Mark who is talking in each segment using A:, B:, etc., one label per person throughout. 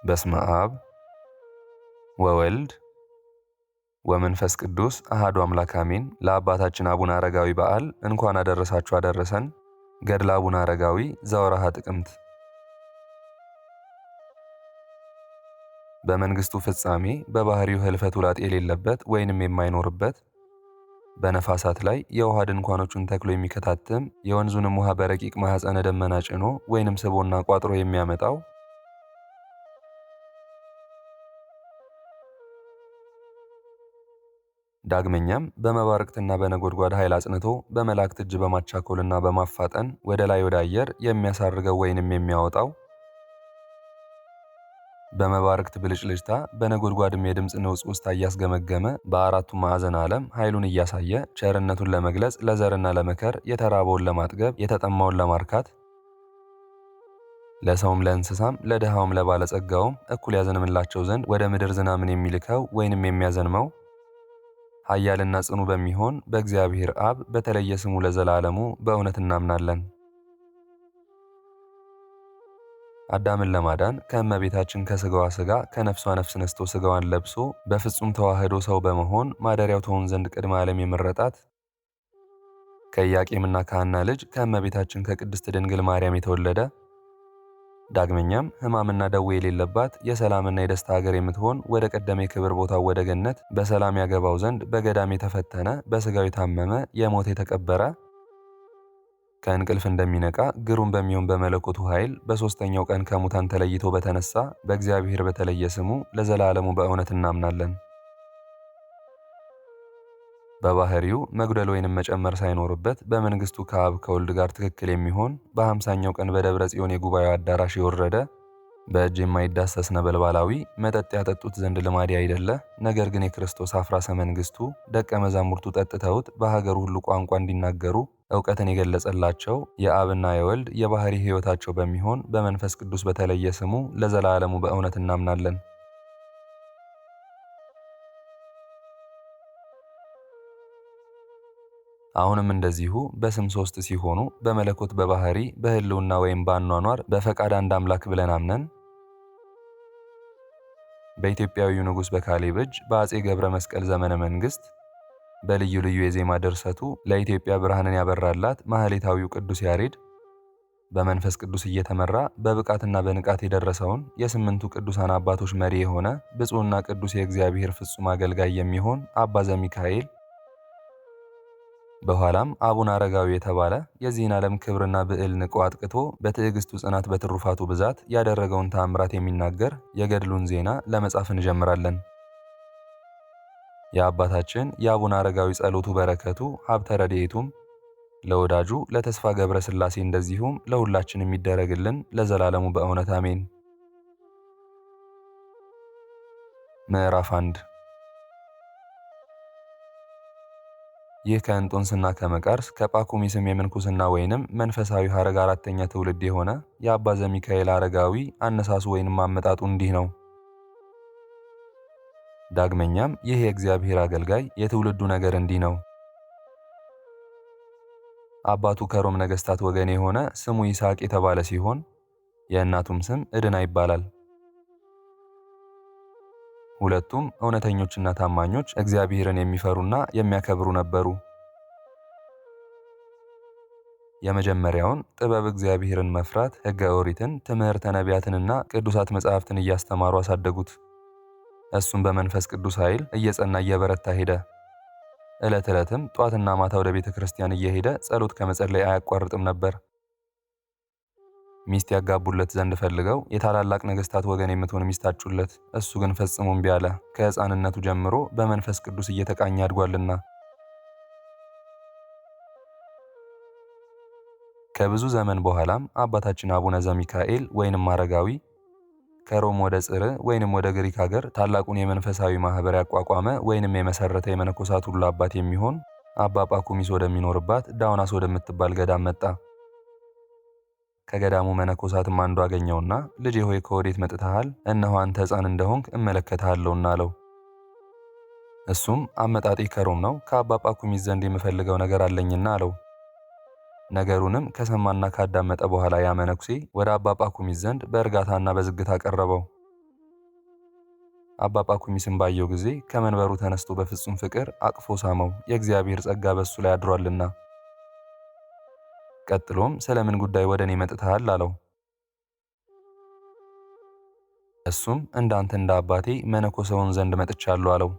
A: በስመ አብ ወወልድ ወመንፈስ ቅዱስ አሐዱ አምላክ አሜን። ለአባታችን አቡነ አረጋዊ በዓል እንኳን አደረሳችሁ አደረሰን። ገድለ አቡነ አረጋዊ ዘወርኀ ጥቅምት። በመንግስቱ ፍጻሜ በባህሪው ህልፈት ውላጥ የሌለበት ወይንም የማይኖርበት በነፋሳት ላይ የውሃ ድንኳኖቹን ተክሎ የሚከታትም የወንዙንም ውሃ በረቂቅ ማኅፀነ ደመና ጭኖ ወይንም ስቦና ቋጥሮ የሚያመጣው ዳግመኛም በመባረቅትና በነጎድጓድ ኃይል አጽንቶ በመላእክት እጅ በማቻኮልና በማፋጠን ወደ ላይ ወደ አየር የሚያሳርገው ወይንም የሚያወጣው በመባረቅት ብልጭልጭታ በነጎድጓድም የድምፅ ንውጽውጽታ እያስገመገመ በአራቱ ማዕዘን ዓለም ኃይሉን እያሳየ ቸርነቱን ለመግለጽ ለዘርና ለመከር የተራበውን ለማጥገብ የተጠማውን ለማርካት ለሰውም ለእንስሳም ለድሃውም ለባለጸጋውም እኩል ያዘንምላቸው ዘንድ ወደ ምድር ዝናምን የሚልከው ወይንም የሚያዘንመው ኃያልና ጽኑ በሚሆን በእግዚአብሔር አብ በተለየ ስሙ ለዘላለሙ በእውነት እናምናለን። አዳምን ለማዳን ከእመቤታችን ከሥጋዋ ሥጋ ከነፍሷ ነፍስ ነስቶ ሥጋዋን ለብሶ በፍጹም ተዋህዶ ሰው በመሆን ማደሪያው ትሆን ዘንድ ቅድመ ዓለም የመረጣት ከኢያቄምና ከሐና ልጅ ከእመቤታችን ከቅድስት ድንግል ማርያም የተወለደ ዳግመኛም ሕማምና ደዌ የሌለባት የሰላምና የደስታ ሀገር የምትሆን ወደ ቀደመ የክብር ቦታው ወደ ገነት በሰላም ያገባው ዘንድ በገዳም የተፈተነ በሥጋው የታመመ የሞተ የተቀበረ ከእንቅልፍ እንደሚነቃ ግሩም በሚሆን በመለኮቱ ኃይል በሦስተኛው ቀን ከሙታን ተለይቶ በተነሳ በእግዚአብሔር በተለየ ስሙ ለዘላለሙ በእውነት እናምናለን። በባህሪው መጉደል ወይንም መጨመር ሳይኖርበት በመንግስቱ ከአብ ከወልድ ጋር ትክክል የሚሆን በ50ኛው ቀን በደብረ ጽዮን የጉባኤው አዳራሽ የወረደ በእጅ የማይዳሰስ ነበልባላዊ መጠጥ ያጠጡት ዘንድ ልማድ አይደለ፣ ነገር ግን የክርስቶስ አፍራሰ መንግስቱ ደቀ መዛሙርቱ ጠጥተውት በሀገሩ ሁሉ ቋንቋ እንዲናገሩ እውቀትን የገለጸላቸው የአብና የወልድ የባህሪ ሕይወታቸው በሚሆን በመንፈስ ቅዱስ በተለየ ስሙ ለዘላለሙ በእውነት እናምናለን። አሁንም እንደዚሁ በስም ሶስት ሲሆኑ በመለኮት በባህሪ በህልውና ወይም በአኗኗር በፈቃድ አንድ አምላክ ብለን አምነን በኢትዮጵያዊው ንጉሥ በካሌብ እጅ በአጼ ገብረ መስቀል ዘመነ መንግስት በልዩ ልዩ የዜማ ድርሰቱ ለኢትዮጵያ ብርሃንን ያበራላት ማህሌታዊው ቅዱስ ያሬድ በመንፈስ ቅዱስ እየተመራ በብቃትና በንቃት የደረሰውን የስምንቱ ቅዱሳን አባቶች መሪ የሆነ ብፁዕና ቅዱስ የእግዚአብሔር ፍጹም አገልጋይ የሚሆን አባ ዘሚካኤል በኋላም አቡነ አረጋዊ የተባለ የዚህን ዓለም ክብርና ብዕል ንቆ አጥቅቶ በትዕግስቱ ጽናት በትሩፋቱ ብዛት ያደረገውን ተአምራት የሚናገር የገድሉን ዜና ለመጻፍ እንጀምራለን። የአባታችን የአቡነ አረጋዊ ጸሎቱ በረከቱ ሀብተ ረድኤቱም ለወዳጁ ለተስፋ ገብረ ሥላሴ እንደዚሁም ለሁላችን የሚደረግልን ለዘላለሙ በእውነት አሜን። ምዕራፍ 1 ይህ ከእንጦንስና ከመቃርስ ከጳኩሚስም የምንኩስና ወይንም መንፈሳዊ ሐረግ አራተኛ ትውልድ የሆነ የአባ ዘሚካኤል አረጋዊ አነሳሱ ወይንም አመጣጡ እንዲህ ነው። ዳግመኛም ይህ የእግዚአብሔር አገልጋይ የትውልዱ ነገር እንዲህ ነው። አባቱ ከሮም ነገሥታት ወገን የሆነ ስሙ ይስሐቅ የተባለ ሲሆን የእናቱም ስም ዕድና ይባላል። ሁለቱም እውነተኞችና ታማኞች እግዚአብሔርን የሚፈሩና የሚያከብሩ ነበሩ። የመጀመሪያውን ጥበብ እግዚአብሔርን መፍራት፣ ሕገ ኦሪትን፣ ትምህርተ ነቢያትንና ቅዱሳት መጻሕፍትን እያስተማሩ አሳደጉት። እሱም በመንፈስ ቅዱስ ኃይል እየጸና እየበረታ ሄደ። ዕለት ዕለትም ጧትና ማታ ወደ ቤተ ክርስቲያን እየሄደ ጸሎት ከመጸለይ አያቋርጥም ነበር። ሚስት ያጋቡለት ዘንድ ፈልገው የታላላቅ ነገሥታት ወገን የምትሆን ሚስት አጩለት። እሱ ግን ፈጽሞ እምቢ አለ፣ ከሕፃንነቱ ጀምሮ በመንፈስ ቅዱስ እየተቃኘ አድጓልና። ከብዙ ዘመን በኋላም አባታችን አቡነ ዘሚካኤል ወይንም አረጋዊ ከሮም ወደ ጽር ወይንም ወደ ግሪክ ሀገር ታላቁን የመንፈሳዊ ማህበር ያቋቋመ ወይንም የመሰረተ የመነኮሳት ሁሉ አባት የሚሆን አባ ጳኩሚስ ወደሚኖርባት ዳውናስ ወደምትባል ገዳም መጣ። ከገዳሙ መነኮሳትም አንዱ አገኘውና ልጄ ሆይ ከወዴት መጥተሃል? እነሆ አንተ ሕፃን እንደሆንክ እመለከትሃለሁና አለው። እሱም አመጣጤ ከሮም ነው፣ ከአባ ጳኩሚስ ዘንድ የምፈልገው ነገር አለኝና አለው። ነገሩንም ከሰማና ካዳመጠ በኋላ ያ መነኩሴ ወደ አባ ጳኩሚስ ዘንድ በእርጋታና በዝግታ ቀረበው። አባ ጳኩሚስም ባየው ጊዜ ከመንበሩ ተነስቶ በፍጹም ፍቅር አቅፎ ሳመው፣ የእግዚአብሔር ጸጋ በሱ ላይ አድሯልና። ቀጥሎም ስለምን ጉዳይ ወደ እኔ መጥተሃል አለው። እሱም እንዳንተ እንደ አባቴ መነኮሰውን ዘንድ መጥቻለሁ አለው።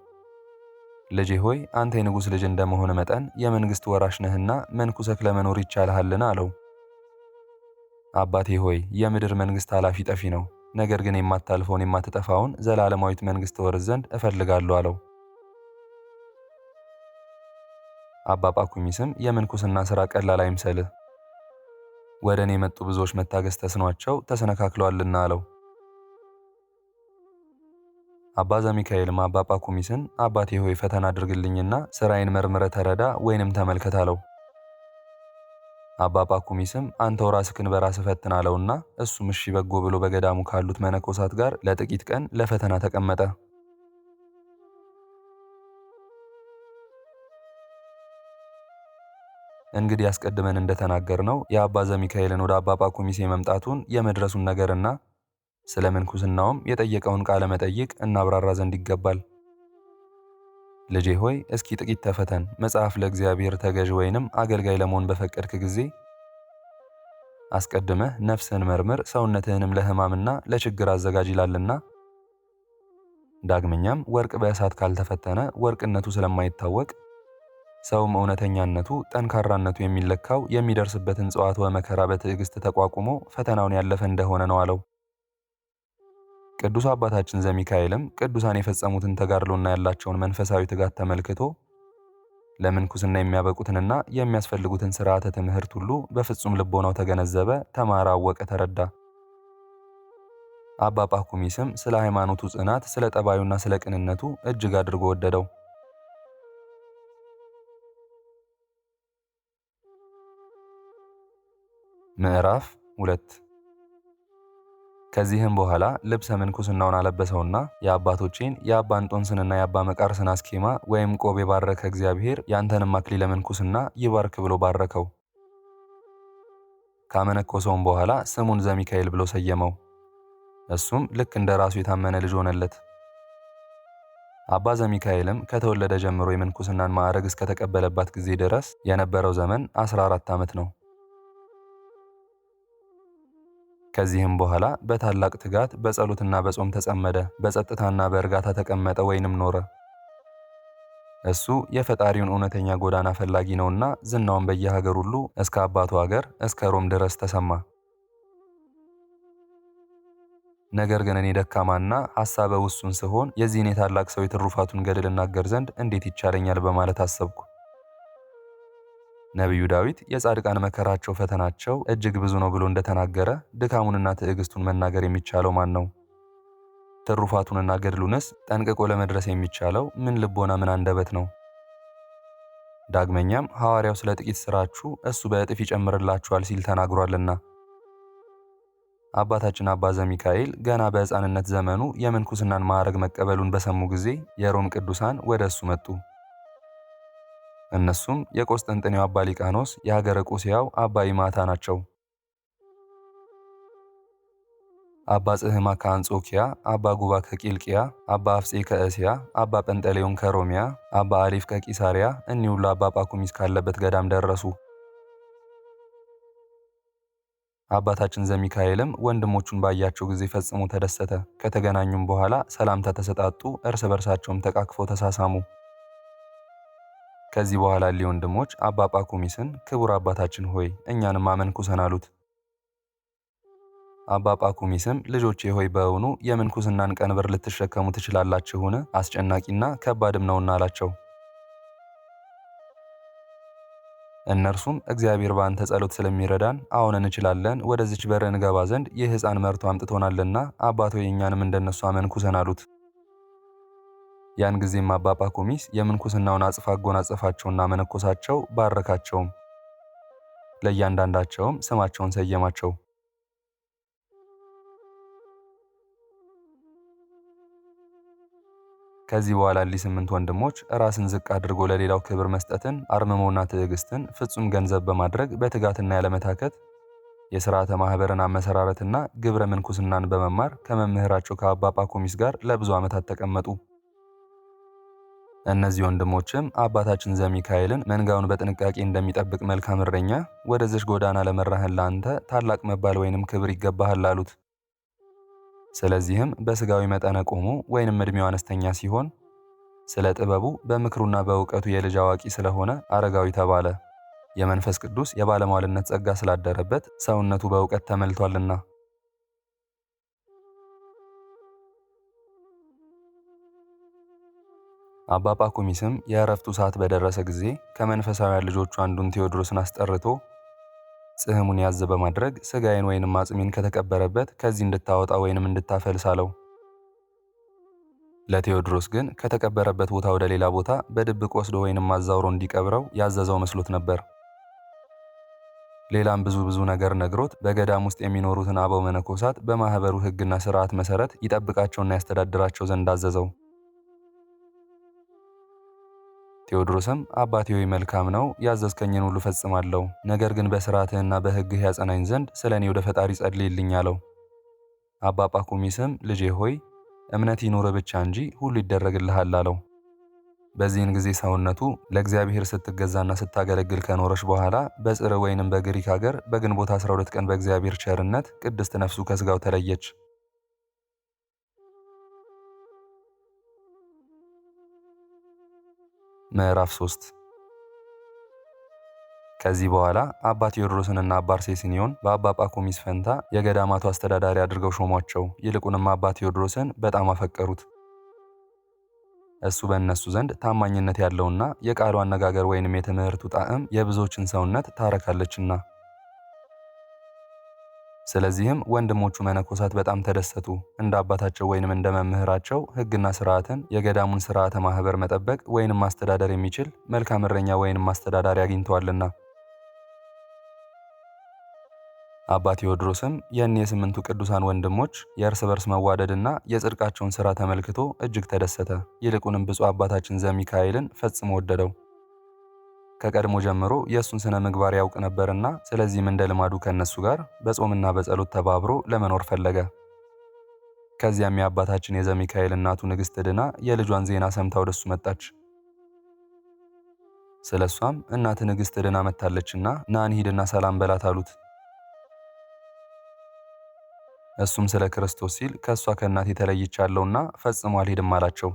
A: ልጄ ሆይ አንተ የንጉሥ ልጅ እንደመሆነ መጠን የመንግሥት ወራሽ ነህና መንኩሰክ ለመኖር ይቻልሃልን አለው። አባቴ ሆይ የምድር መንግሥት ኃላፊ ጠፊ ነው፣ ነገር ግን የማታልፈውን የማትጠፋውን ዘላለማዊት መንግሥት ወርስ ዘንድ እፈልጋለሁ አለው። አባ ጳኩሚስም የምንኩስና ሥራ ቀላል አይምሰልህ፣ ወደ እኔ የመጡ ብዙዎች መታገስ ተስኗቸው ተሰነካክለዋልና አለው። አባ ዘሚካኤልም አባ ጳኩሚስን አባቴ ሆይ ፈተና አድርግልኝና ሥራዬን መርምረ ተረዳ ወይንም ተመልከት አለው። አባ ጳኩሚስም አንተው ራስህን በራስህ ፈትን አለውና እሱም እሺ በጎ ብሎ በገዳሙ ካሉት መነኮሳት ጋር ለጥቂት ቀን ለፈተና ተቀመጠ። እንግዲህ አስቀድመን እንደተናገርነው የአባ ዘሚካኤልን ወደ አባ ጳኩሚስ የመምጣቱን የመድረሱን ነገርና ስለ ምንኩስናውም የጠየቀውን ቃለ መጠይቅ እናብራራ ዘንድ ይገባል። ልጄ ሆይ እስኪ ጥቂት ተፈተን፣ መጽሐፍ ለእግዚአብሔር ተገዥ ወይንም አገልጋይ ለመሆን በፈቀድክ ጊዜ አስቀድመህ ነፍስህን መርምር፣ ሰውነትህንም ለሕማምና ለችግር አዘጋጅ ይላልና። ዳግመኛም ወርቅ በእሳት ካልተፈተነ ወርቅነቱ ስለማይታወቅ ሰውም እውነተኛነቱ ጠንካራነቱ የሚለካው የሚደርስበትን ጽዋትወ መከራ በትዕግስት ተቋቁሞ ፈተናውን ያለፈ እንደሆነ ነው አለው። ቅዱስ አባታችን ዘሚካኤልም ቅዱሳን የፈጸሙትን ተጋድሎና ያላቸውን መንፈሳዊ ትጋት ተመልክቶ ለምንኩስና የሚያበቁትንና የሚያስፈልጉትን ሥርዓተ ትምህርት ሁሉ በፍጹም ልቦናው ተገነዘበ፣ ተማረ፣ አወቀ፣ ተረዳ። አባ ጳኩሚስም ስለ ሃይማኖቱ ጽናት፣ ስለ ጠባዩና ስለ ቅንነቱ እጅግ አድርጎ ወደደው። ምዕራፍ 2 ከዚህም በኋላ ልብሰ ምንኩስናውን አለበሰውና የአባቶቼን የአባ እንጦንስንና የአባ መቃርስን አስኬማ ወይም ቆብ የባረከ እግዚአብሔር ያንተንም አክሊለ ምንኩስና ይባርክ ብሎ ባረከው። ካመነኮሰውም በኋላ ስሙን ዘሚካኤል ብሎ ሰየመው። እሱም ልክ እንደ ራሱ የታመነ ልጅ ሆነለት። አባ ዘሚካኤልም ከተወለደ ጀምሮ የምንኩስናን ማዕረግ እስከተቀበለባት ጊዜ ድረስ የነበረው ዘመን 14 ዓመት ነው። ከዚህም በኋላ በታላቅ ትጋት በጸሎትና በጾም ተጸመደ፣ በጸጥታና በእርጋታ ተቀመጠ ወይንም ኖረ። እሱ የፈጣሪውን እውነተኛ ጎዳና ፈላጊ ነውና ዝናውን በየሀገር ሁሉ እስከ አባቱ ሀገር እስከ ሮም ድረስ ተሰማ። ነገር ግን እኔ ደካማና ሐሳበ ውሱን ስሆን የዚህን የታላቅ ሰው የትሩፋቱን ገድል እናገር ዘንድ እንዴት ይቻለኛል በማለት አሰብኩ። ነቢዩ ዳዊት የጻድቃን መከራቸው ፈተናቸው እጅግ ብዙ ነው ብሎ እንደተናገረ ድካሙንና ትዕግስቱን መናገር የሚቻለው ማን ነው? ትሩፋቱንና ገድሉንስ ጠንቅቆ ለመድረስ የሚቻለው ምን ልቦና ምን አንደበት ነው? ዳግመኛም ሐዋርያው ስለ ጥቂት ሥራችሁ እሱ በእጥፍ ይጨምርላችኋል ሲል ተናግሯልና። አባታችን አባ ዘሚካኤል ገና በሕፃንነት ዘመኑ የምንኩስናን ማዕረግ መቀበሉን በሰሙ ጊዜ የሮም ቅዱሳን ወደ እሱ መጡ። እነሱም የቆስጠንጥኔው አባ ሊቃኖስ፣ የሀገረ ቁስያው አባ ይማታ ናቸው። አባ ጽህማ ከአንጾኪያ፣ አባ ጉባ ከቂልቅያ፣ አባ አፍጼ ከእስያ፣ አባ ጰንጠሌዎን ከሮሚያ፣ አባ አሪፍ ከቂሳሪያ እኒህ ሁሉ አባ ጳኩሚስ ካለበት ገዳም ደረሱ። አባታችን ዘሚካኤልም ወንድሞቹን ባያቸው ጊዜ ፈጽሞ ተደሰተ። ከተገናኙም በኋላ ሰላምታ ተሰጣጡ፣ እርስ በርሳቸውም ተቃቅፈው ተሳሳሙ። ከዚህ በኋላ እሊ ወንድሞች አባ ጳኩሚስን ክቡር አባታችን ሆይ እኛንም አመንኩሰን አሉት። አባ ጳኩሚስም ልጆቼ ሆይ በእውኑ የምንኩስናን ቀንበር ልትሸከሙ ትችላላችሁን? አስጨናቂና ከባድም ነውና አላቸው። እነርሱም እግዚአብሔር በአንተ ጸሎት ስለሚረዳን አሁን እንችላለን፣ ወደዚች በር እንገባ ዘንድ ይህ ሕፃን መርቶ አምጥቶናልና አባቶ የእኛንም እንደነሱ አመንኩሰን አሉት። ያን ጊዜም አባ ጳኩሚስ የምንኩስናውን አጽፋ አጎናጸፋቸውና መነኮሳቸው፣ ባረካቸውም። ለእያንዳንዳቸውም ስማቸውን ሰየማቸው። ከዚህ በኋላ እሊ 8 ወንድሞች ራስን ዝቅ አድርጎ ለሌላው ክብር መስጠትን፣ አርምሞና ትዕግስትን ፍጹም ገንዘብ በማድረግ በትጋትና ያለመታከት የሥርዓተ ማኅበርን አመሰራረትና ግብረ ምንኩስናን በመማር ከመምህራቸው ከአባ ጳኩሚስ ጋር ለብዙ ዓመታት ተቀመጡ። እነዚህ ወንድሞችም አባታችን ዘሚካኤልን መንጋውን በጥንቃቄ እንደሚጠብቅ መልካም እረኛ ወደዚች ጎዳና ለመራህን ለአንተ ታላቅ መባል ወይንም ክብር ይገባሃል አሉት። ስለዚህም በሥጋዊ መጠነ ቆሞ ወይንም ዕድሜው አነስተኛ ሲሆን ስለ ጥበቡ በምክሩና በእውቀቱ የልጅ አዋቂ ስለሆነ አረጋዊ ተባለ። የመንፈስ ቅዱስ የባለሟልነት ጸጋ ስላደረበት ሰውነቱ በእውቀት ተመልቷልና። አባ ጳኩሚስም የእረፍቱ ሰዓት በደረሰ ጊዜ ከመንፈሳውያን ልጆቹ አንዱን ቴዎድሮስን አስጠርቶ ጽሕሙን ያዝ በማድረግ ሥጋዬን ወይንም አጽሜን ከተቀበረበት ከዚህ እንድታወጣ ወይንም እንድታፈልስ አለው። ለቴዎድሮስ ግን ከተቀበረበት ቦታ ወደ ሌላ ቦታ በድብቅ ወስዶ ወይንም አዛውሮ እንዲቀብረው ያዘዘው መስሎት ነበር። ሌላም ብዙ ነገር ነግሮት በገዳም ውስጥ የሚኖሩትን አበው መነኮሳት በማኅበሩ ሕግና ሥርዓት መሠረት ይጠብቃቸውና ያስተዳድራቸው ዘንድ አዘዘው። ቴዎድሮስም አባቴ ሆይ መልካም ነው፣ ያዘዝከኝን ሁሉ ፈጽማለሁ። ነገር ግን በሥርዓትህና በሕግህ ያጸናኝ ዘንድ ስለ እኔ ወደ ፈጣሪ ጸልይልኝ አለው። አባ ጳኩሚስም ልጄ ሆይ እምነት ይኑር ብቻ እንጂ ሁሉ ይደረግልሃል አለው። በዚህን ጊዜ ሰውነቱ ለእግዚአብሔር ስትገዛና ስታገለግል ከኖረች በኋላ በጽር ወይንም በግሪክ ሀገር በግንቦት 12 ቀን በእግዚአብሔር ቸርነት ቅድስት ነፍሱ ከሥጋው ተለየች። ምዕራፍ 3 ከዚህ በኋላ አባ ቴዎድሮስንና አባ አርሴስንዮን በአባ ጳኩሚስ ፈንታ የገዳማቱ አስተዳዳሪ አድርገው ሾሟቸው። ይልቁንም አባ ቴዎድሮስን በጣም አፈቀሩት። እሱ በእነሱ ዘንድ ታማኝነት ያለውና የቃሉ አነጋገር ወይንም የትምህርቱ ጣዕም የብዙዎችን ሰውነት ታረካለችና። ስለዚህም ወንድሞቹ መነኮሳት በጣም ተደሰቱ። እንደ አባታቸው ወይንም እንደ መምህራቸው ሕግና ሥርዓትን የገዳሙን ሥርዓተ ማኅበር መጠበቅ ወይንም ማስተዳደር የሚችል መልካም እረኛ ወይንም አስተዳዳሪ አግኝተዋልና። አባ ቴዎድሮስም የእኒህ የስምንቱ ቅዱሳን ወንድሞች የእርስ በርስ መዋደድና የጽድቃቸውን ሥራ ተመልክቶ እጅግ ተደሰተ። ይልቁንም ብፁዕ አባታችን ዘሚካኤልን ፈጽሞ ወደደው። ከቀድሞ ጀምሮ የእሱን ስነ ምግባር ያውቅ ነበርና ስለዚህም እንደ ልማዱ ከእነሱ ጋር በጾምና በጸሎት ተባብሮ ለመኖር ፈለገ። ከዚያም የአባታችን የዘሚካኤል እናቱ ንግሥት ድና የልጇን ዜና ሰምታ ወደሱ መጣች። ስለ እሷም እናት ንግሥት ድና መጥታለችና ና እንሂድና ሰላም በላት አሉት። እሱም ስለ ክርስቶስ ሲል ከእሷ ከእናቴ ተለይቻለሁና ፈጽሞ አልሄድም አላቸው።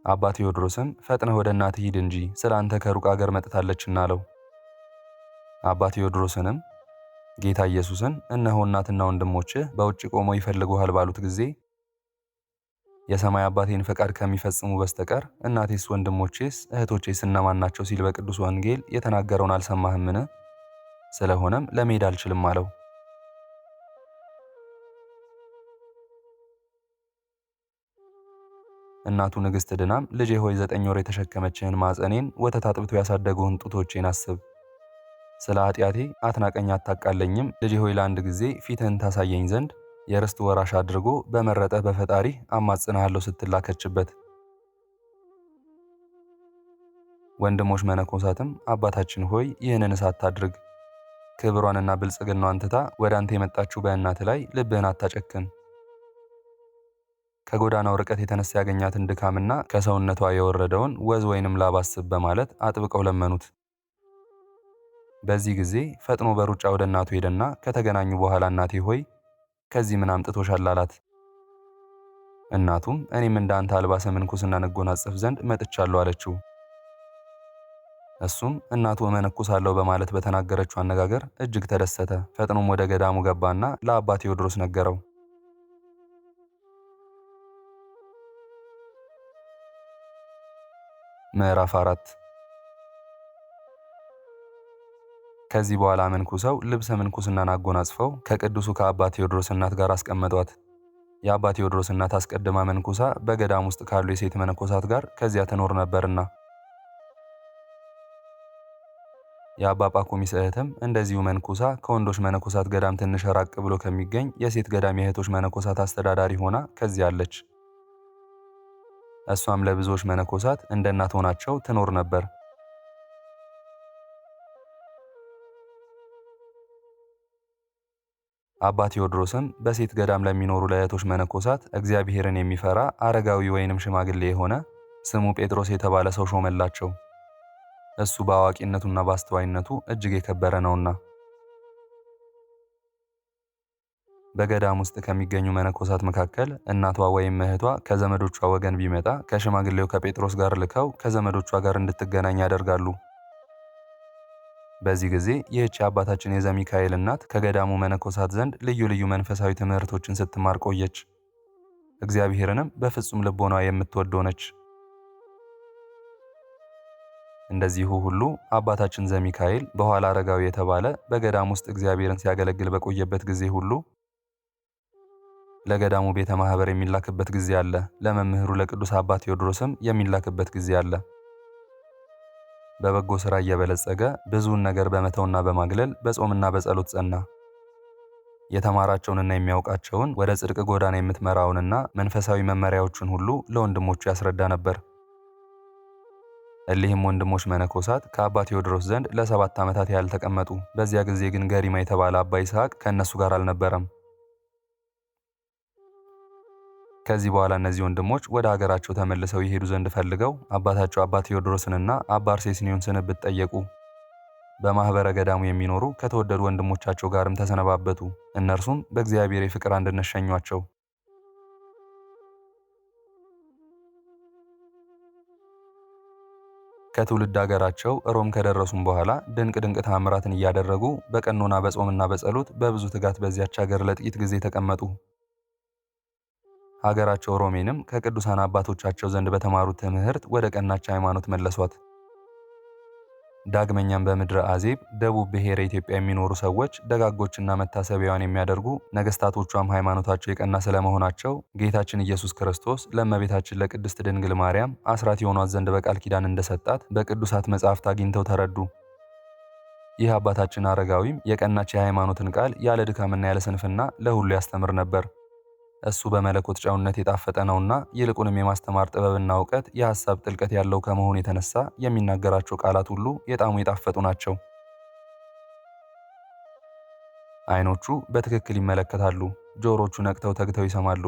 A: አባ ቴዎድሮስም ፈጥነህ ወደ እናትህ ሂድ እንጂ ስለ አንተ ከሩቅ አገር መጥታለችና አለው። አባ ቴዎድሮስንም ጌታ ኢየሱስን እነሆ እናትና ወንድሞችህ በውጭ ቆመው ይፈልጉሃል ባሉት ጊዜ የሰማይ አባቴን ፈቃድ ከሚፈጽሙ በስተቀር እናቴስ ወንድሞቼስ እህቶቼስ እነማን ናቸው ሲል በቅዱስ ወንጌል የተናገረውን አልሰማህምን? ስለሆነም ለመሄድ አልችልም አለው። እናቱ ንግሥት ድናም ልጄ ሆይ 9 ወር የተሸከመችህን ማፀኔን ወተት አጥብቶ ያሳደጉህን ጡቶቼን አስብ። ስለ ኃጢአቴ አትናቀኝ አታቃለኝም። ልጄ ሆይ ለአንድ ጊዜ ፊትህን ታሳየኝ ዘንድ የርስት ወራሽ አድርጎ በመረጠ በፈጣሪ አማጽንሃለሁ ስትላከችበት። ወንድሞች መነኮሳትም አባታችን ሆይ ይህንን አታድርግ፣ ክብሯንና ብልጽግናዋን ትታ ወደ አንተ የመጣችው በእናት ላይ ልብህን አታጨክን። ከጎዳናው ርቀት የተነሳ ያገኛትን ድካምና ከሰውነቷ የወረደውን ወዝ ወይንም ላብ አስብ በማለት አጥብቀው ለመኑት። በዚህ ጊዜ ፈጥኖ በሩጫ ወደ እናቱ ሄደና ከተገናኙ በኋላ እናቴ ሆይ ከዚህ ምን አምጥቶሻል አላት። እናቱም እኔም እንዳንተ አልባሰ ምንኩስና እንጎናጸፍ ዘንድ መጥቻለሁ አለችው። እሱም እናቱ እመነኩሳለሁ በማለት በተናገረችው አነጋገር እጅግ ተደሰተ። ፈጥኖም ወደ ገዳሙ ገባና ለአባ ቴዎድሮስ ነገረው። ምዕራፍ 4 ከዚህ በኋላ መንኩሰው ልብሰ ምንኩስናን አጎናጽፈው ከቅዱሱ ከአባ ቴዎድሮስ እናት ጋር አስቀመጧት። የአባ ቴዎድሮስ እናት አስቀድማ መንኩሳ በገዳም ውስጥ ካሉ የሴት መነኮሳት ጋር ከዚያ ትኖር ነበርና የአባ ጳኩሚስ እህትም እንደዚሁ መንኩሳ ከወንዶች መነኮሳት ገዳም ትንሽ ራቅ ብሎ ከሚገኝ የሴት ገዳም የእህቶች መነኮሳት አስተዳዳሪ ሆና ከዚያ አለች። እሷም ለብዙዎች መነኮሳት እንደ እናት ሆናቸው ትኖር ነበር። አባ ቴዎድሮስም በሴት ገዳም ለሚኖሩ ለእህቶች መነኮሳት እግዚአብሔርን የሚፈራ አረጋዊ ወይንም ሽማግሌ የሆነ ስሙ ጴጥሮስ የተባለ ሰው ሾመላቸው። እሱ በአዋቂነቱና በአስተዋይነቱ እጅግ የከበረ ነውና። በገዳም ውስጥ ከሚገኙ መነኮሳት መካከል እናቷ ወይም እህቷ ከዘመዶቿ ወገን ቢመጣ ከሽማግሌው ከጴጥሮስ ጋር ልከው ከዘመዶቿ ጋር እንድትገናኝ ያደርጋሉ። በዚህ ጊዜ ይህች አባታችን የዘሚካኤል እናት ከገዳሙ መነኮሳት ዘንድ ልዩ ልዩ መንፈሳዊ ትምህርቶችን ስትማር ቆየች። እግዚአብሔርንም በፍጹም ልቦኗ የምትወደው ነች። እንደዚሁ ሁሉ አባታችን ዘሚካኤል በኋላ አረጋዊ የተባለ በገዳም ውስጥ እግዚአብሔርን ሲያገለግል በቆየበት ጊዜ ሁሉ ለገዳሙ ቤተ ማህበር የሚላክበት ጊዜ አለ። ለመምህሩ ለቅዱስ አባ ቴዎድሮስም የሚላክበት ጊዜ አለ። በበጎ ሥራ እየበለጸገ ብዙውን ነገር በመተውና በማግለል በጾምና በጸሎት ጸና። የተማራቸውንና የሚያውቃቸውን ወደ ጽድቅ ጎዳና የምትመራውንና መንፈሳዊ መመሪያዎቹን ሁሉ ለወንድሞቹ ያስረዳ ነበር። እሊህም ወንድሞች መነኮሳት ከአባ ቴዎድሮስ ዘንድ ለ7 ዓመታት ያህል ተቀመጡ። በዚያ ጊዜ ግን ገሪማ የተባለ አባ ይስሐቅ ከእነሱ ጋር አልነበረም። ከዚህ በኋላ እነዚህ ወንድሞች ወደ ሀገራቸው ተመልሰው ይሄዱ ዘንድ ፈልገው አባታቸው አባ ቴዎድሮስንና አባ አርሴስኒዮን ስንብት ጠየቁ። በማኅበረ ገዳሙ የሚኖሩ ከተወደዱ ወንድሞቻቸው ጋርም ተሰነባበቱ። እነርሱም በእግዚአብሔር የፍቅር አንድነት ሸኟቸው። ከትውልድ ሀገራቸው ሮም ከደረሱም በኋላ ድንቅ ድንቅ ተአምራትን እያደረጉ በቀኖና በጾምና በጸሎት በብዙ ትጋት በዚያች ሀገር ለጥቂት ጊዜ ተቀመጡ። ሀገራቸው ሮሜንም ከቅዱሳን አባቶቻቸው ዘንድ በተማሩት ትምህርት ወደ ቀናች ሃይማኖት መለሷት። ዳግመኛም በምድረ አዜብ ደቡብ ብሔረ ኢትዮጵያ የሚኖሩ ሰዎች ደጋጎችና መታሰቢያዋን የሚያደርጉ ነገስታቶቿም ሃይማኖታቸው የቀና ስለመሆናቸው ጌታችን ኢየሱስ ክርስቶስ ለእመቤታችን ለቅድስት ድንግል ማርያም አስራት የሆኗት ዘንድ በቃል ኪዳን እንደሰጣት በቅዱሳት መጻሕፍት አግኝተው ተረዱ። ይህ አባታችን አረጋዊም የቀናች የሃይማኖትን ቃል ያለ ድካምና ያለ ስንፍና ለሁሉ ያስተምር ነበር። እሱ በመለኮት ጨውነት የጣፈጠ ነውና ይልቁንም የማስተማር ጥበብና እውቀት የሐሳብ ጥልቀት ያለው ከመሆኑ የተነሳ የሚናገራቸው ቃላት ሁሉ የጣሙ የጣፈጡ ናቸው። ዓይኖቹ በትክክል ይመለከታሉ፣ ጆሮቹ ነቅተው ተግተው ይሰማሉ።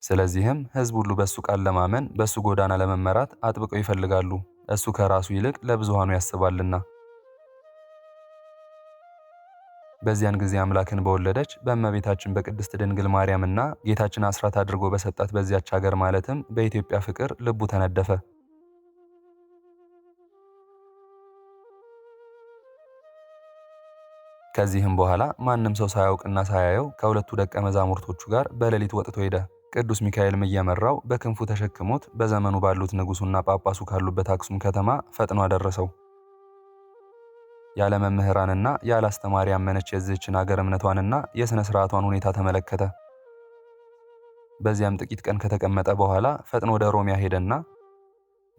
A: ስለዚህም ሕዝብ ሁሉ በሱ ቃል ለማመን በሱ ጎዳና ለመመራት አጥብቀው ይፈልጋሉ። እሱ ከራሱ ይልቅ ለብዙሃኑ ያስባልና። በዚያን ጊዜ አምላክን በወለደች በእመቤታችን በቅድስት ድንግል ማርያምና ጌታችን አስራት አድርጎ በሰጣት በዚያች ሀገር ማለትም በኢትዮጵያ ፍቅር ልቡ ተነደፈ። ከዚህም በኋላ ማንም ሰው ሳያውቅና ሳያየው ከሁለቱ ደቀ መዛሙርቶቹ ጋር በሌሊት ወጥቶ ሄደ። ቅዱስ ሚካኤልም እየመራው በክንፉ ተሸክሞት በዘመኑ ባሉት ንጉሱና ጳጳሱ ካሉበት አክሱም ከተማ ፈጥኖ አደረሰው። ያለ መምህራንና ያለ አስተማሪ ያመነች የዚህችን ሀገር እምነቷንና የሥነ ሥርዓቷን ሁኔታ ተመለከተ። በዚያም ጥቂት ቀን ከተቀመጠ በኋላ ፈጥኖ ወደ ሮሚያ ሄደና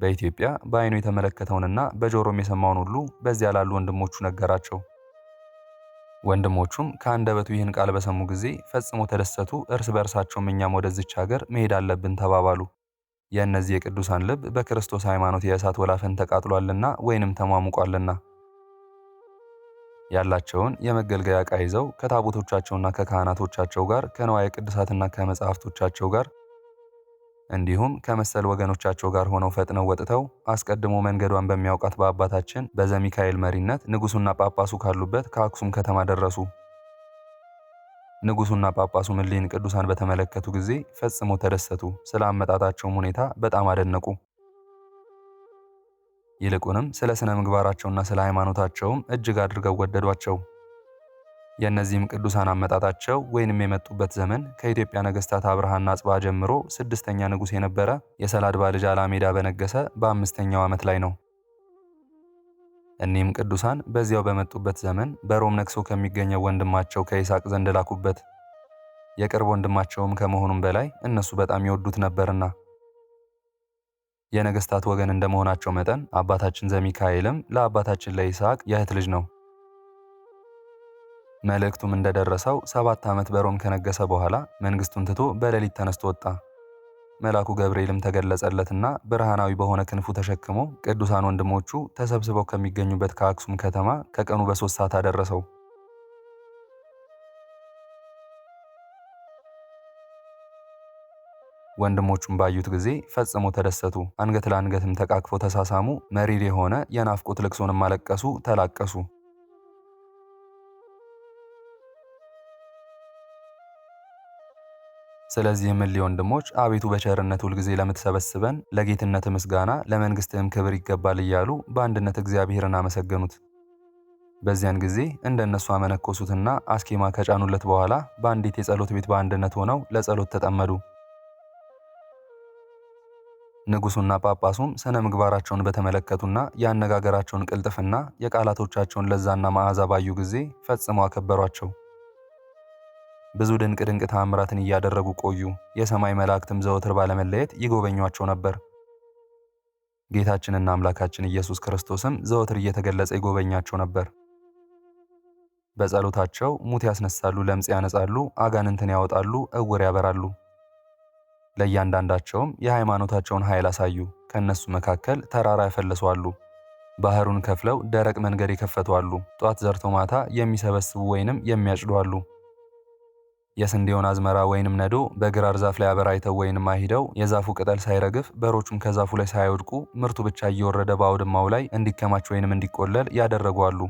A: በኢትዮጵያ በዓይኑ የተመለከተውንና በጆሮም የሰማውን ሁሉ በዚያ ላሉ ወንድሞቹ ነገራቸው። ወንድሞቹም ከአንደበቱ ይህን ቃል በሰሙ ጊዜ ፈጽሞ ተደሰቱ። እርስ በእርሳቸውም እኛም ወደዚች ሀገር መሄድ አለብን ተባባሉ። የእነዚህ የቅዱሳን ልብ በክርስቶስ ሃይማኖት የእሳት ወላፈን ተቃጥሏልና ወይንም ተሟሙቋልና ያላቸውን የመገልገያ ዕቃ ይዘው ከታቦቶቻቸውና ከካህናቶቻቸው ጋር ከንዋየ ቅድሳትና ከመጻሕፍቶቻቸው ጋር እንዲሁም ከመሰል ወገኖቻቸው ጋር ሆነው ፈጥነው ወጥተው አስቀድሞ መንገዷን በሚያውቃት በአባታችን በዘሚካኤል መሪነት ንጉሱና ጳጳሱ ካሉበት ከአክሱም ከተማ ደረሱ። ንጉሱና ጳጳሱ እሊህን ቅዱሳን በተመለከቱ ጊዜ ፈጽሞ ተደሰቱ። ስለ አመጣጣቸውም ሁኔታ በጣም አደነቁ። ይልቁንም ስለ ስነ ምግባራቸውና ስለ ሃይማኖታቸውም እጅግ አድርገው ወደዷቸው። የእነዚህም ቅዱሳን አመጣጣቸው ወይንም የመጡበት ዘመን ከኢትዮጵያ ነገስታት አብርሃና አጽብሃ ጀምሮ 6ኛ ንጉስ የነበረ የሰላድባ ልጅ አላሜዳ በነገሰ በ5ኛው ዓመት ላይ ነው። እኒህም ቅዱሳን በዚያው በመጡበት ዘመን በሮም ነግሶ ከሚገኘው ወንድማቸው ከይስሐቅ ዘንድ ላኩበት። የቅርብ ወንድማቸውም ከመሆኑም በላይ እነሱ በጣም ይወዱት ነበርና የነገስታት ወገን እንደመሆናቸው መጠን አባታችን ዘሚካኤልም ለአባታችን ለይስሐቅ የእህት ልጅ ነው። መልእክቱም እንደደረሰው 7 ዓመት በሮም ከነገሰ በኋላ መንግስቱን ትቶ በሌሊት ተነስቶ ወጣ። መልአኩ ገብርኤልም ተገለጸለትና ብርሃናዊ በሆነ ክንፉ ተሸክሞ ቅዱሳን ወንድሞቹ ተሰብስበው ከሚገኙበት ከአክሱም ከተማ ከቀኑ በ3 ሰዓት አደረሰው። ወንድሞቹም ባዩት ጊዜ ፈጽሞ ተደሰቱ። አንገት ለአንገትም ተቃቅፈው ተሳሳሙ። መሪር የሆነ የናፍቆት ልቅሶንም አለቀሱ፣ ተላቀሱ። ስለዚህም እሊህ ወንድሞች አቤቱ በቸርነት ሁልጊዜ ለምትሰበስበን ለጌትነት ምስጋና ለመንግሥትህም ክብር ይገባል እያሉ በአንድነት እግዚአብሔርን አመሰገኑት። በዚያን ጊዜ እንደ እነሱ አመነኮሱትና አስኬማ ከጫኑለት በኋላ በአንዲት የጸሎት ቤት በአንድነት ሆነው ለጸሎት ተጠመዱ። ንጉሡና ጳጳሱም ስነ ምግባራቸውን በተመለከቱና የአነጋገራቸውን ቅልጥፍና የቃላቶቻቸውን ለዛና መዓዛ ባዩ ጊዜ ፈጽመው አከበሯቸው። ብዙ ድንቅ ድንቅ ተአምራትን እያደረጉ ቆዩ። የሰማይ መላእክትም ዘወትር ባለመለየት ይጎበኟቸው ነበር። ጌታችንና አምላካችን ኢየሱስ ክርስቶስም ዘወትር እየተገለጸ ይጎበኛቸው ነበር። በጸሎታቸው ሙት ያስነሳሉ፣ ለምጽ ያነጻሉ፣ አጋንንትን ያወጣሉ፣ እውር ያበራሉ። ለእያንዳንዳቸውም የሃይማኖታቸውን ኃይል አሳዩ። ከእነሱ መካከል ተራራ ያፈለሱ አሉ። ባህሩን ከፍለው ደረቅ መንገድ የከፈቱ አሉ። ጧት ዘርቶ ማታ የሚሰበስቡ ወይንም የሚያጭዱ አሉ። የስንዴውን አዝመራ ወይንም ነዶ በግራር ዛፍ ላይ አበራይተው ወይንም አሂደው የዛፉ ቅጠል ሳይረግፍ በሮቹም ከዛፉ ላይ ሳይወድቁ ምርቱ ብቻ እየወረደ በአውድማው ላይ እንዲከማች ወይንም እንዲቆለል ያደረጉ አሉ።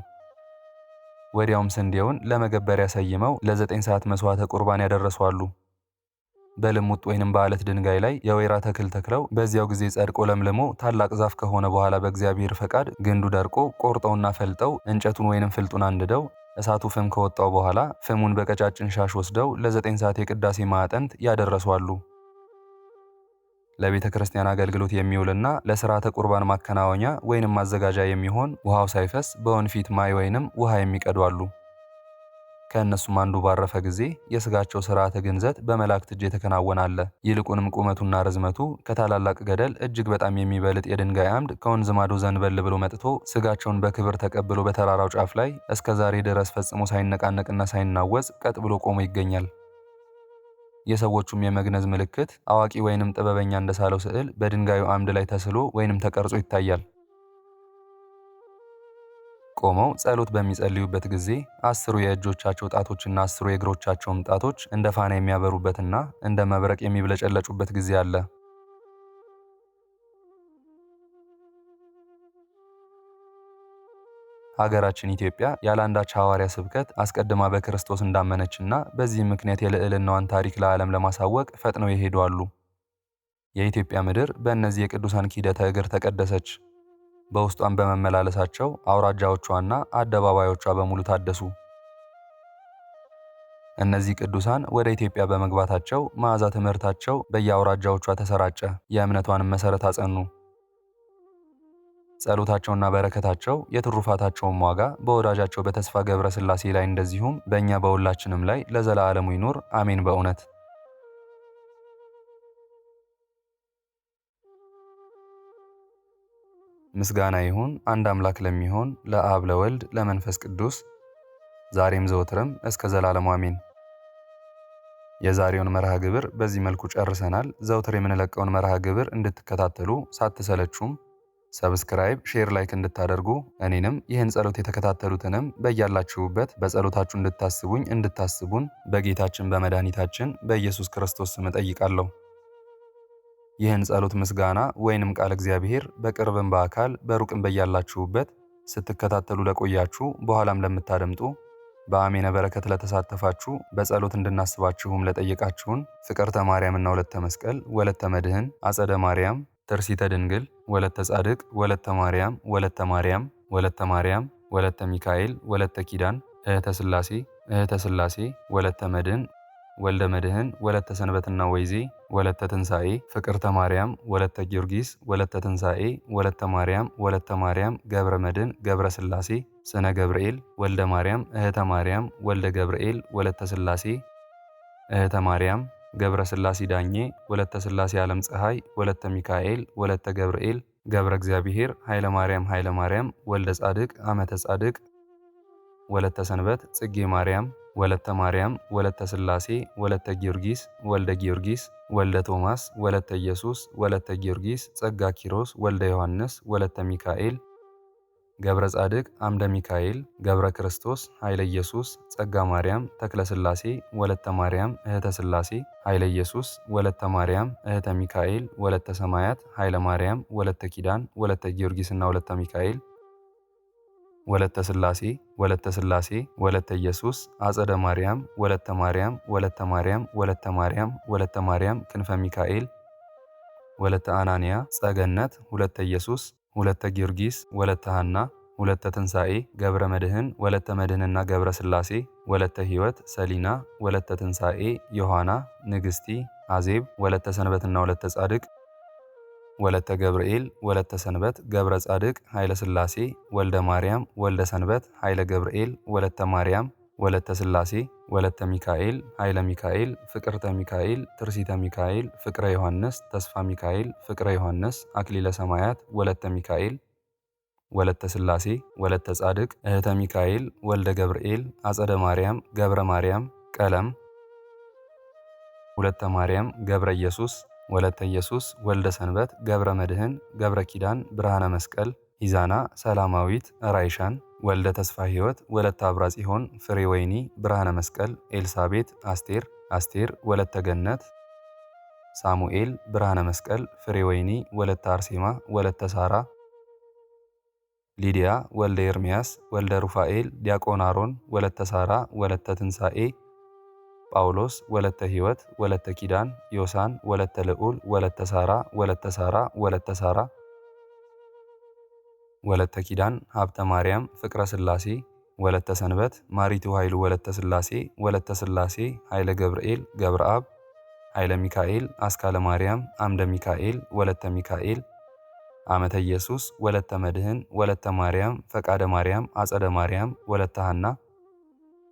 A: ወዲያውም ስንዴውን ለመገበሪያ ሰይመው ለ9 ሰዓት መስዋዕተ ቁርባን ያደረሱ አሉ። በልሙጥ ወይንም በአለት ድንጋይ ላይ የወይራ ተክል ተክለው በዚያው ጊዜ ጸድቆ ለምልሞ ታላቅ ዛፍ ከሆነ በኋላ በእግዚአብሔር ፈቃድ ግንዱ ደርቆ ቆርጠውና ፈልጠው እንጨቱን ወይንም ፍልጡን አንድደው እሳቱ ፍም ከወጣው በኋላ ፍሙን በቀጫጭን ሻሽ ወስደው ለ9 ሰዓት የቅዳሴ ማዕጠንት ያደረሱ አሉ። ለቤተ ክርስቲያን አገልግሎት የሚውልና ለሥርዓተ ቁርባን ማከናወኛ ወይንም ማዘጋጃ የሚሆን ውሃው ሳይፈስ በወንፊት ማይ ወይንም ውሃ የሚቀዱ አሉ። ከእነሱም አንዱ ባረፈ ጊዜ የሥጋቸው ሥርዓተ ግንዘት በመላእክት እጅ የተከናወነ አለ። ይልቁንም ቁመቱና ርዝመቱ ከታላላቅ ገደል እጅግ በጣም የሚበልጥ የድንጋይ አምድ ከወንዝ ማዶ ዘንበል ብሎ መጥቶ ሥጋቸውን በክብር ተቀብሎ በተራራው ጫፍ ላይ እስከ ዛሬ ድረስ ፈጽሞ ሳይነቃነቅና ሳይናወጽ ቀጥ ብሎ ቆሞ ይገኛል። የሰዎቹም የመግነዝ ምልክት አዋቂ ወይንም ጥበበኛ እንደሳለው ስዕል በድንጋዩ አምድ ላይ ተስሎ ወይንም ተቀርጾ ይታያል። ቆመው ጸሎት በሚጸልዩበት ጊዜ 10 የእጆቻቸው ጣቶችና 10 የእግሮቻቸውም ጣቶች እንደ ፋና የሚያበሩበትና እንደ መብረቅ የሚብለጨለጩበት ጊዜ አለ። ሀገራችን ኢትዮጵያ ያለአንዳች ሐዋርያ ስብከት አስቀድማ በክርስቶስ እንዳመነችና በዚህ ምክንያት የልዕልናዋን ታሪክ ለዓለም ለማሳወቅ ፈጥነው ይሄዱ አሉ። የኢትዮጵያ ምድር በእነዚህ የቅዱሳን ኪደተ እግር ተቀደሰች። በውስጧን በመመላለሳቸው አውራጃዎቿና አደባባዮቿ በሙሉ ታደሱ። እነዚህ ቅዱሳን ወደ ኢትዮጵያ በመግባታቸው መዓዛ ትምህርታቸው በየአውራጃዎቿ ተሰራጨ። የእምነቷንም መሠረት አጸኑ። ጸሎታቸውና በረከታቸው የትሩፋታቸውም ዋጋ በወዳጃቸው በተስፋ ገብረ ሥላሴ ላይ እንደዚሁም በእኛ በሁላችንም ላይ ለዘላለሙ ይኑር አሜን። በእውነት ምስጋና ይሁን አንድ አምላክ ለሚሆን ለአብ ለወልድ ለመንፈስ ቅዱስ ዛሬም ዘወትርም እስከ ዘላለሙ አሜን። የዛሬውን መርሃ ግብር በዚህ መልኩ ጨርሰናል። ዘውትር የምንለቀውን መርሃ ግብር እንድትከታተሉ ሳትሰለቹም ሰብስክራይብ፣ ሼር፣ ላይክ እንድታደርጉ እኔንም ይህን ጸሎት የተከታተሉትንም በያላችሁበት በጸሎታችሁ እንድታስቡን በጌታችን በመድኃኒታችን በኢየሱስ ክርስቶስ ስም እጠይቃለሁ። ይህን ጸሎት ምስጋና ወይንም ቃል እግዚአብሔር በቅርብም በአካል በሩቅም በያላችሁበት ስትከታተሉ ለቆያችሁ በኋላም ለምታደምጡ በአሜነ በረከት ለተሳተፋችሁ በጸሎት እንድናስባችሁም ለጠየቃችሁን ፍቅርተ ማርያምና ወለተ መስቀል ወለተ መድህን አጸደ ማርያም ተርሲተ ድንግል ወለተ ጻድቅ ወለተ ማርያም ወለተ ማርያም ወለተ ሚካኤል ወለተ ኪዳን እህተ ሥላሴ ወለተ መድህን ወልደ መድህን ወለተ ሰንበትና ወይዜ ወለተ ትንሣኤ ፍቅርተ ማርያም ወለተ ጊዮርጊስ ወለተ ትንሣኤ ወለተ ማርያም ገብረ መድህን ገብረ ሥላሴ ስነ ገብርኤል ወልደ ማርያም እህተ ማርያም ወልደ ገብርኤል ወለተ ሥላሴ እህተ ማርያም ገብረ ሥላሴ ዳኜ ወለተ ሥላሴ ዓለም ፀሐይ ወለተ ሚካኤል ወለተ ገብርኤል ገብረ እግዚአብሔር ኃይለ ማርያም ወልደ ጻድቅ አመተ ጻድቅ ወለተ ሰንበት ጽጌ ማርያም ወለተ ሥላሴ ወለተ ጊዮርጊስ ወልደ ጊዮርጊስ ወልደ ቶማስ ወለተ ኢየሱስ ወለተ ጊዮርጊስ ጸጋ ኪሮስ ወልደ ዮሐንስ ወለተ ሚካኤል ገብረ ጻድቅ አምደ ሚካኤል ገብረ ክርስቶስ ኃይለ ኢየሱስ ጸጋ ማርያም ተክለ ሥላሴ ወለተ ማርያም እህተ ሥላሴ ኃይለ ኢየሱስ ወለተ ማርያም እህተ ሚካኤል ወለተ ሰማያት ኃይለ ማርያም ወለተ ኪዳን ወለተ ጊዮርጊስና ወለተ ሚካኤል ወለተ ሥላሴ ወለተ ሥላሴ ወለተ ኢየሱስ አጸደ ማርያም ወለተ ማርያም ወለተ ማርያም ወለተ ማርያም ወለተ ማርያም ክንፈ ሚካኤል ወለተ አናንያ ጸገነት ሁለተ ኢየሱስ ሁለተ ጊዮርጊስ ወለተ ሐና ወለተ ትንሣኤ ገብረ መድህን ወለተ መድህንና ገብረ ሥላሴ ወለተ ሕይወት ሰሊና ወለተ ትንሣኤ ዮሐና ንግሥቲ አዜብ ወለተ ሰንበትና ወለተ ጻድቅ ወለተ ገብርኤል ወለተ ሰንበት ገብረ ጻድቅ ኃይለ ሥላሴ ወልደ ማርያም ወልደ ሰንበት ኃይለ ገብርኤል ወለተ ማርያም ወለተ ሥላሴ ወለተ ሚካኤል ኃይለ ሚካኤል ፍቅርተ ሚካኤል ትርሲተ ሚካኤል ፍቅረ ዮሐንስ ተስፋ ሚካኤል ፍቅረ ዮሐንስ አክሊለ ሰማያት ወለተ ሚካኤል ወለተ ሥላሴ ወለተ ጻድቅ እህተ ሚካኤል ወልደ ገብርኤል አጸደ ማርያም ገብረ ማርያም ቀለም ወለተ ማርያም ገብረ ኢየሱስ ወለተ ኢየሱስ ወልደ ሰንበት ገብረ መድህን ገብረ ኪዳን ብርሃነ መስቀል ኢዛና ሰላማዊት ራይሻን ወልደ ተስፋ ሕይወት ወለተ አብራ ጽዮን ፍሬ ወይኒ ብርሃነ መስቀል ኤልሳቤት አስቴር አስቴር ወለተ ገነት ሳሙኤል ብርሃነ መስቀል ፍሬ ወይኒ ወለተ አርሴማ ወለተ ሳራ ሊዲያ ወልደ ኤርምያስ ወልደ ሩፋኤል ዲያቆን አሮን ወለተ ሳራ ወለተ ትንሣኤ ጳውሎስ ወለተ ሕይወት ወለተ ኪዳን ዮሳን ወለተ ልዑል ወለተ ሳራ ወለተ ሳራ ወለተ ሳራ ወለተ ኪዳን ሀብተ ማርያም ፍቅረ ሥላሴ ወለተ ሰንበት ማሪቱ ኃይሉ ወለተ ሥላሴ ወለተ ሥላሴ ኃይለ ገብርኤል ገብረአብ ኃይለ ሚካኤል አስካለ ማርያም አምደ ሚካኤል ወለተ ሚካኤል አመተ ኢየሱስ ወለተ መድህን ወለተ ማርያም ፈቃደ ማርያም አጸደ ማርያም ወለተ ሐና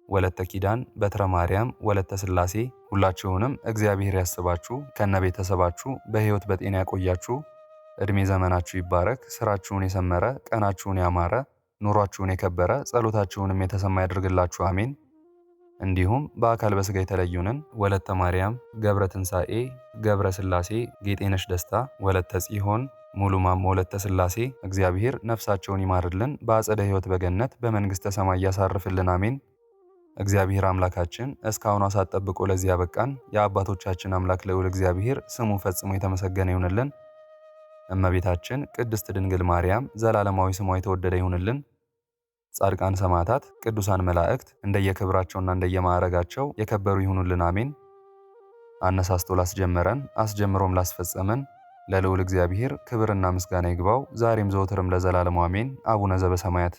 A: ወለተ ኪዳን በትረ ማርያም ወለተ ሥላሴ ሁላችሁንም እግዚአብሔር ያስባችሁ ከነ ቤተሰባችሁ በሕይወት በጤና ያቆያችሁ። እድሜ ዘመናችሁ ይባረክ። ስራችሁን የሰመረ ቀናችሁን ያማረ ኑሯችሁን የከበረ ጸሎታችሁንም የተሰማ ያድርግላችሁ አሜን። እንዲሁም በአካል በስጋ የተለዩንን ወለተ ማርያም ገብረ ትንሣኤ ገብረ ሥላሴ ጌጤነሽ ደስታ ወለተ ጽዮን ሙሉ ማሞ ወለተ ሥላሴ እግዚአብሔር ነፍሳቸውን ይማርልን፣ በአጸደ ሕይወት በገነት በመንግሥተ ሰማይ ያሳርፍልን አሜን። እግዚአብሔር አምላካችን እስካሁን ሰዓት ጠብቆ ለዚህ ያበቃን የአባቶቻችን አምላክ ልዑል እግዚአብሔር ስሙ ፈጽሞ የተመሰገነ ይሁንልን። እመቤታችን ቅድስት ድንግል ማርያም ዘላለማዊ ስሟ የተወደደ ይሁንልን። ጻድቃን ሰማዕታት፣ ቅዱሳን መላእክት እንደየክብራቸውና እንደየማዕረጋቸው የከበሩ ይሁኑልን አሜን። አነሳስቶ ላስጀመረን አስጀምሮም ላስፈጸመን ለልዑል እግዚአብሔር ክብርና ምስጋና ይግባው ዛሬም ዘወትርም ለዘላለሙ አሜን። አቡነ ዘበሰማያት